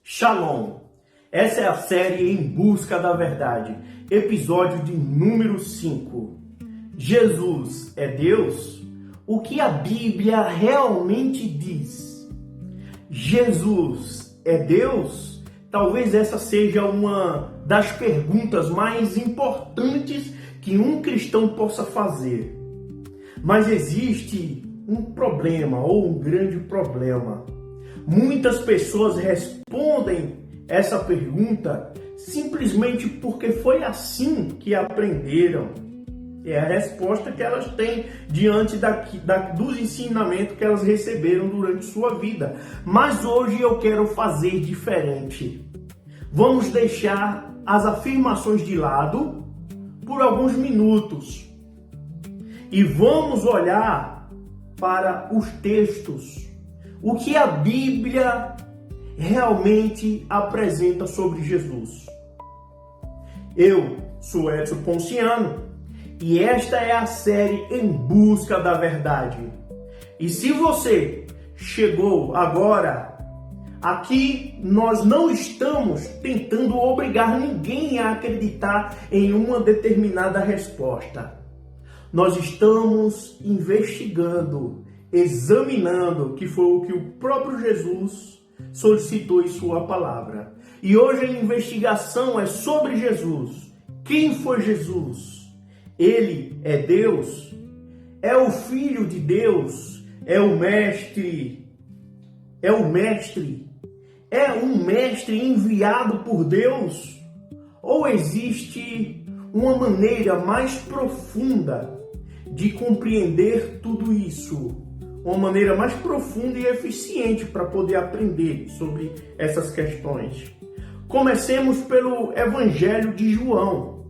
Shalom! Essa é a série Em Busca da Verdade, episódio de número 5. Jesus é Deus? O que a Bíblia realmente diz? Jesus é Deus? Talvez essa seja uma das perguntas mais importantes que um cristão possa fazer. Mas existe um problema, ou um grande problema. Muitas pessoas respondem essa pergunta simplesmente porque foi assim que aprenderam. É a resposta que elas têm diante dos ensinamentos que elas receberam durante sua vida. Mas hoje eu quero fazer diferente. Vamos deixar as afirmações de lado por alguns minutos e vamos olhar para os textos. O que a Bíblia realmente apresenta sobre Jesus. Eu sou Edson Ponciano e esta é a série Em Busca da Verdade. E se você chegou agora, aqui nós não estamos tentando obrigar ninguém a acreditar em uma determinada resposta. Nós estamos investigando, examinando, que foi o que o próprio Jesus solicitou em sua palavra. E hoje a investigação é sobre Jesus. Quem foi Jesus? Ele é Deus? É o Filho de Deus? É o Mestre? É um mestre enviado por Deus? Ou existe uma maneira mais profunda de compreender tudo isso? Uma maneira mais profunda e eficiente para poder aprender sobre essas questões. Comecemos pelo Evangelho de João.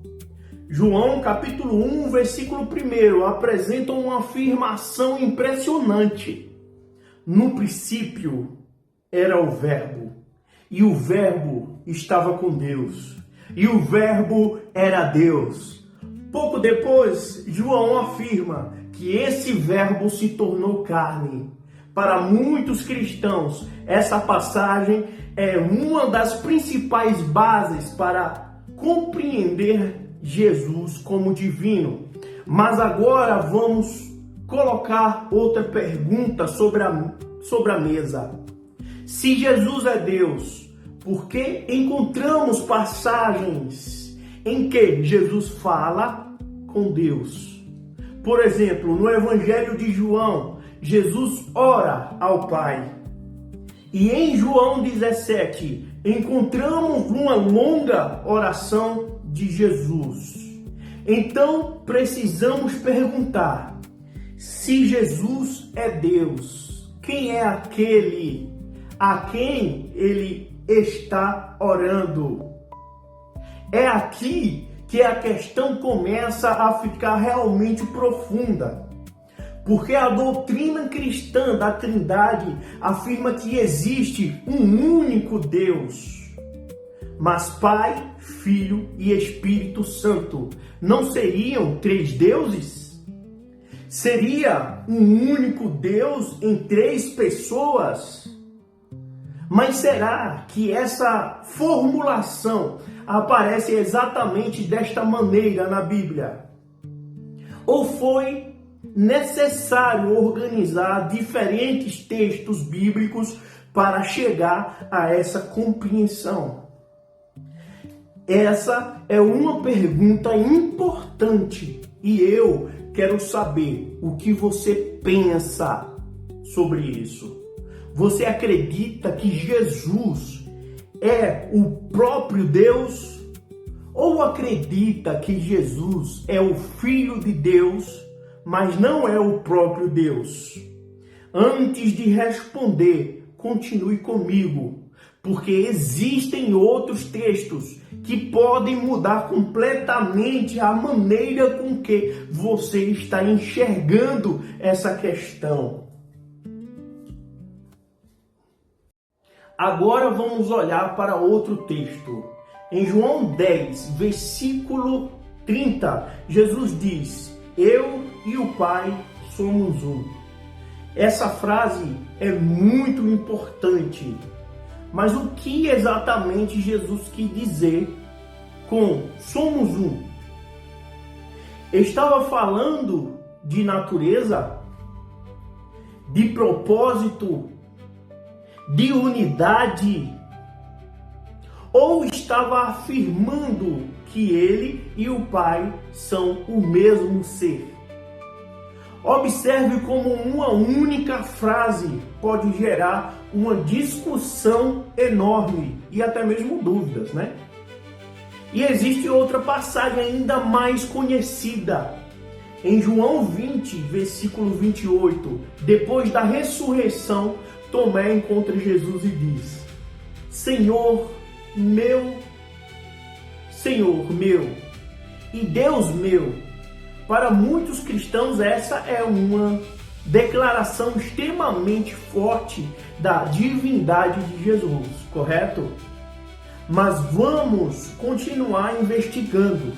João, capítulo 1, versículo 1, apresenta uma afirmação impressionante. No princípio era o Verbo, e o Verbo estava com Deus, e o Verbo era Deus. Pouco depois, João afirma que esse verbo se tornou carne. Para muitos cristãos, essa passagem é uma das principais bases para compreender Jesus como divino. Mas agora vamos colocar outra pergunta sobre a mesa. Se Jesus é Deus, por que encontramos passagens em que Jesus fala com Deus? Por exemplo, no Evangelho de João, Jesus ora ao Pai. E em João 17, encontramos uma longa oração de Jesus. Então, precisamos perguntar, se Jesus é Deus, quem é aquele a quem ele está orando? É aqui que a questão começa a ficar realmente profunda. Porque a doutrina cristã da Trindade afirma que existe um único Deus. Mas Pai, Filho e Espírito Santo não seriam três deuses? Seria um único Deus em três pessoas? Mas será que essa formulação aparece exatamente desta maneira na Bíblia? Ou foi necessário organizar diferentes textos bíblicos para chegar a essa compreensão? Essa é uma pergunta importante e eu quero saber o que você pensa sobre isso. Você acredita que Jesus é o próprio Deus? Ou acredita que Jesus é o Filho de Deus, mas não é o próprio Deus? Antes de responder, continue comigo, porque existem outros textos que podem mudar completamente a maneira com que você está enxergando essa questão. Agora vamos olhar para outro texto. Em João 10, versículo 30, Jesus diz: eu e o Pai somos um. Essa frase é muito importante, Mas o que exatamente Jesus quis dizer com somos um? Estava falando de natureza, de propósito, de unidade, ou estava afirmando que ele e o Pai são o mesmo ser? Observe como uma única frase pode gerar uma discussão enorme e até mesmo dúvidas, né? E existe outra passagem ainda mais conhecida. Em João 20, versículo 28, depois da ressurreição, Tomé encontra Jesus e diz: Senhor meu e Deus meu. Para muitos cristãos, essa é uma declaração extremamente forte da divindade de Jesus, correto? Mas vamos continuar investigando,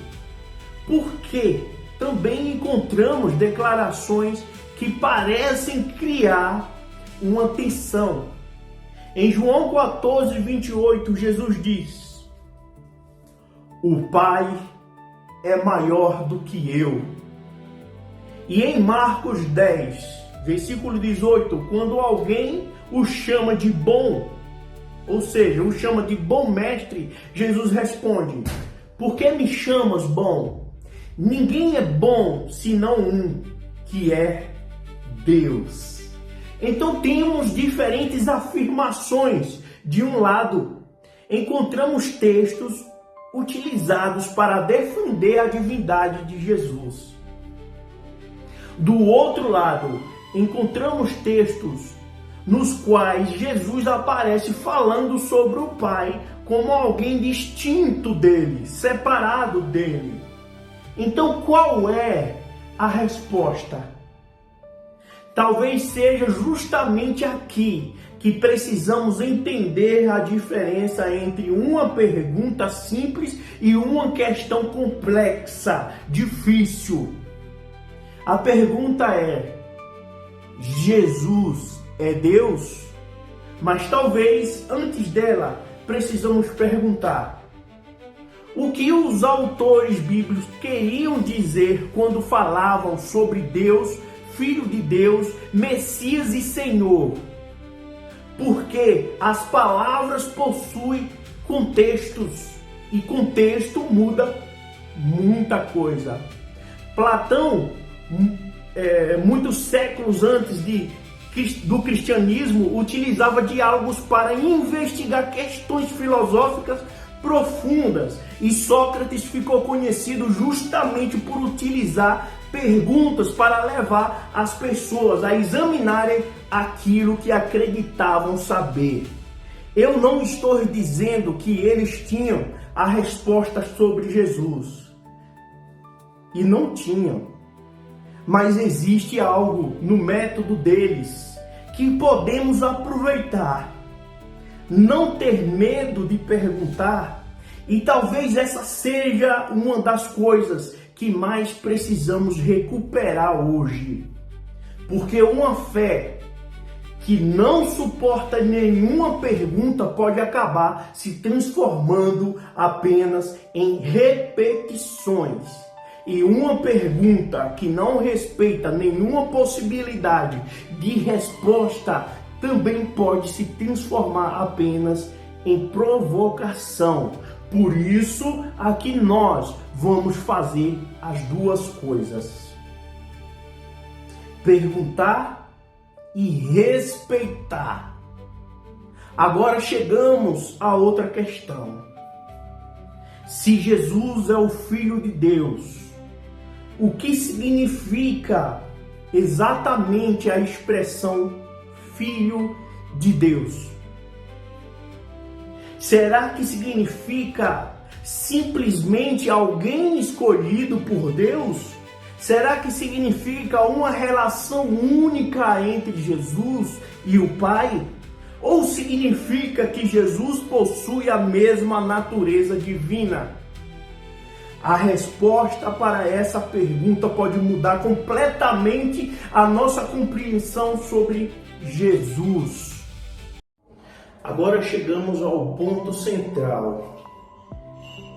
porque também encontramos declarações que parecem criar uma tensão. Em João 14, 28, Jesus diz: o Pai é maior do que eu. E em Marcos 10, versículo 18, quando alguém o chama de bom, ou seja, o chama de bom mestre, Jesus responde: por que me chamas bom? Ninguém é bom senão um, que é Deus. Então temos diferentes afirmações. De um lado, encontramos textos utilizados para defender a divindade de Jesus. Do outro lado, encontramos textos nos quais Jesus aparece falando sobre o Pai como alguém distinto dele, separado dele. Então, qual é a resposta? Talvez seja justamente aqui que precisamos entender a diferença entre uma pergunta simples e uma questão complexa, difícil. A pergunta é: Jesus é Deus? Mas talvez antes dela precisamos perguntar: o que os autores bíblicos queriam dizer quando falavam sobre Deus, Filho de Deus, Messias e Senhor? Porque as palavras possuem contextos e contexto muda muita coisa. Platão, muitos séculos antes do cristianismo, utilizava diálogos para investigar questões filosóficas profundas, e Sócrates ficou conhecido justamente por utilizar perguntas para levar as pessoas a examinarem aquilo que acreditavam saber. Eu não estou dizendo que eles tinham a resposta sobre Jesus, e não tinham, mas existe algo no método deles que podemos aproveitar. Não ter medo de perguntar, e talvez essa seja uma das coisas que mais precisamos recuperar hoje. Porque uma fé que não suporta nenhuma pergunta pode acabar se transformando apenas em repetições. E uma pergunta que não respeita nenhuma possibilidade de resposta também pode se transformar apenas em provocação. Por isso, aqui nós vamos fazer as duas coisas: perguntar e respeitar. Agora chegamos a outra questão. Se Jesus é o Filho de Deus, o que significa exatamente a expressão Filho de Deus? Será que significa simplesmente alguém escolhido por Deus? Será que significa uma relação única entre Jesus e o Pai? Ou significa que Jesus possui a mesma natureza divina? A resposta para essa pergunta pode mudar completamente a nossa compreensão sobre Jesus. Agora chegamos ao ponto central.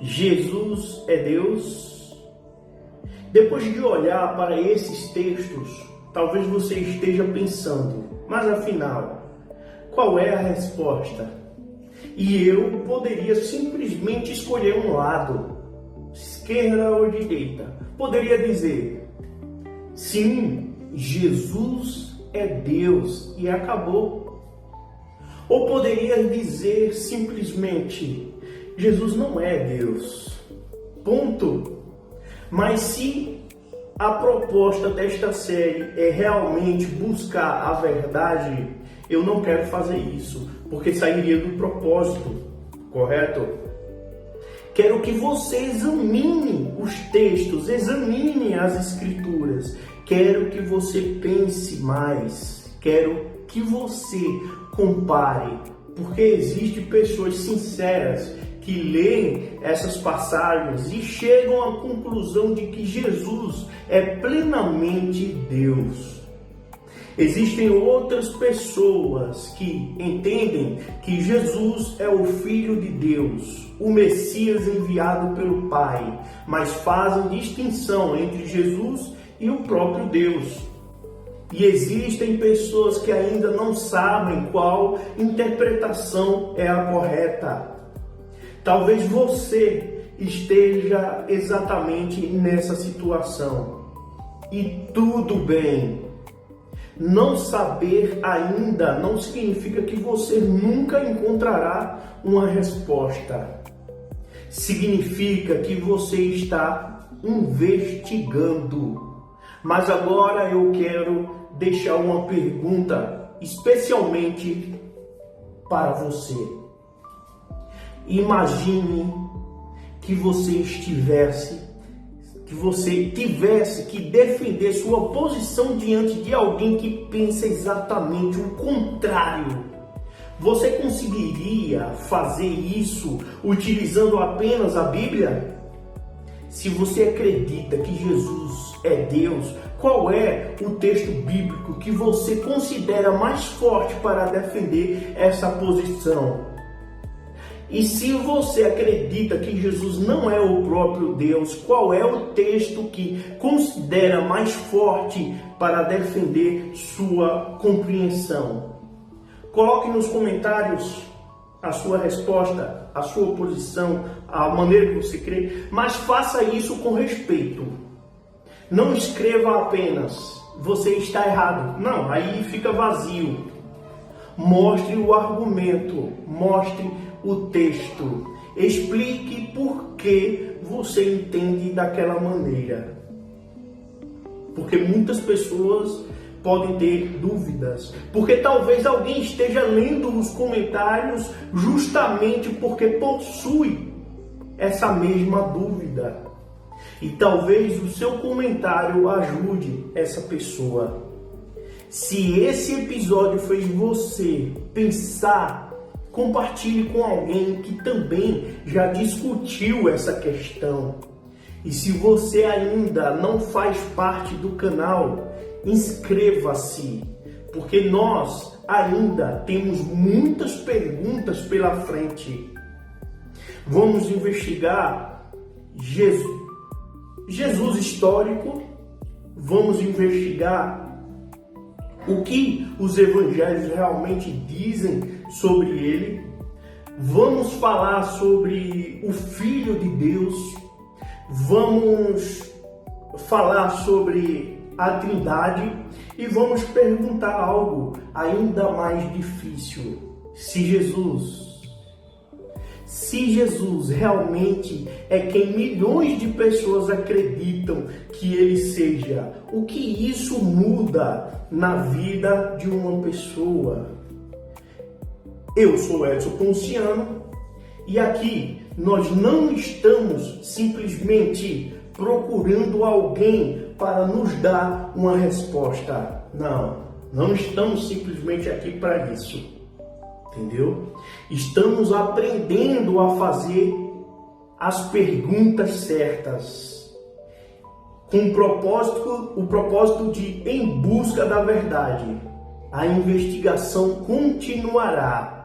Jesus é Deus? Depois de olhar para esses textos, talvez você esteja pensando, mas afinal, qual é a resposta? E eu poderia simplesmente escolher um lado, esquerda ou direita. Poderia dizer, sim, Jesus é Deus e acabou. Ou poderia dizer simplesmente, Jesus não é Deus. Ponto. Mas se a proposta desta série é realmente buscar a verdade, eu não quero fazer isso, porque sairia do propósito, correto? Quero que você examine os textos, examine as escrituras. Quero que você pense mais. Quero que você compare, porque existem pessoas sinceras que leem essas passagens e chegam à conclusão de que Jesus é plenamente Deus. Existem outras pessoas que entendem que Jesus é o Filho de Deus, o Messias enviado pelo Pai, mas fazem distinção entre Jesus e o próprio Deus. E existem pessoas que ainda não sabem qual interpretação é a correta. Talvez você esteja exatamente nessa situação. E tudo bem. Não saber ainda não significa que você nunca encontrará uma resposta. Significa que você está investigando. Mas agora eu quero deixar uma pergunta especialmente para você. Imagine que você tivesse que defender sua posição diante de alguém que pensa exatamente o contrário. Você conseguiria fazer isso utilizando apenas a Bíblia? Se você acredita que Jesus é Deus, qual é o texto bíblico que você considera mais forte para defender essa posição? E se você acredita que Jesus não é o próprio Deus, qual é o texto que considera mais forte para defender sua compreensão? Coloque nos comentários a sua resposta, a sua posição, a maneira que você crê, mas faça isso com respeito. Não escreva apenas, você está errado. Não, aí fica vazio. Mostre o argumento, mostre o texto. Explique por que você entende daquela maneira. Porque muitas pessoas podem ter dúvidas. Porque talvez alguém esteja lendo os comentários justamente porque possui essa mesma dúvida. E talvez o seu comentário ajude essa pessoa. Se esse episódio fez você pensar, compartilhe com alguém que também já discutiu essa questão. E se você ainda não faz parte do canal, inscreva-se, porque nós ainda temos muitas perguntas pela frente. Vamos investigar Jesus histórico, vamos investigar o que os evangelhos realmente dizem sobre ele, vamos falar sobre o Filho de Deus, vamos falar sobre a Trindade e vamos perguntar algo ainda mais difícil. Se Jesus realmente é quem milhões de pessoas acreditam que ele seja, o que isso muda na vida de uma pessoa? Eu sou Edson Ponciano e aqui nós não estamos simplesmente procurando alguém para nos dar uma resposta. Não estamos simplesmente aqui para isso. Entendeu? Estamos aprendendo a fazer as perguntas certas, com o propósito de em busca da verdade. A investigação continuará.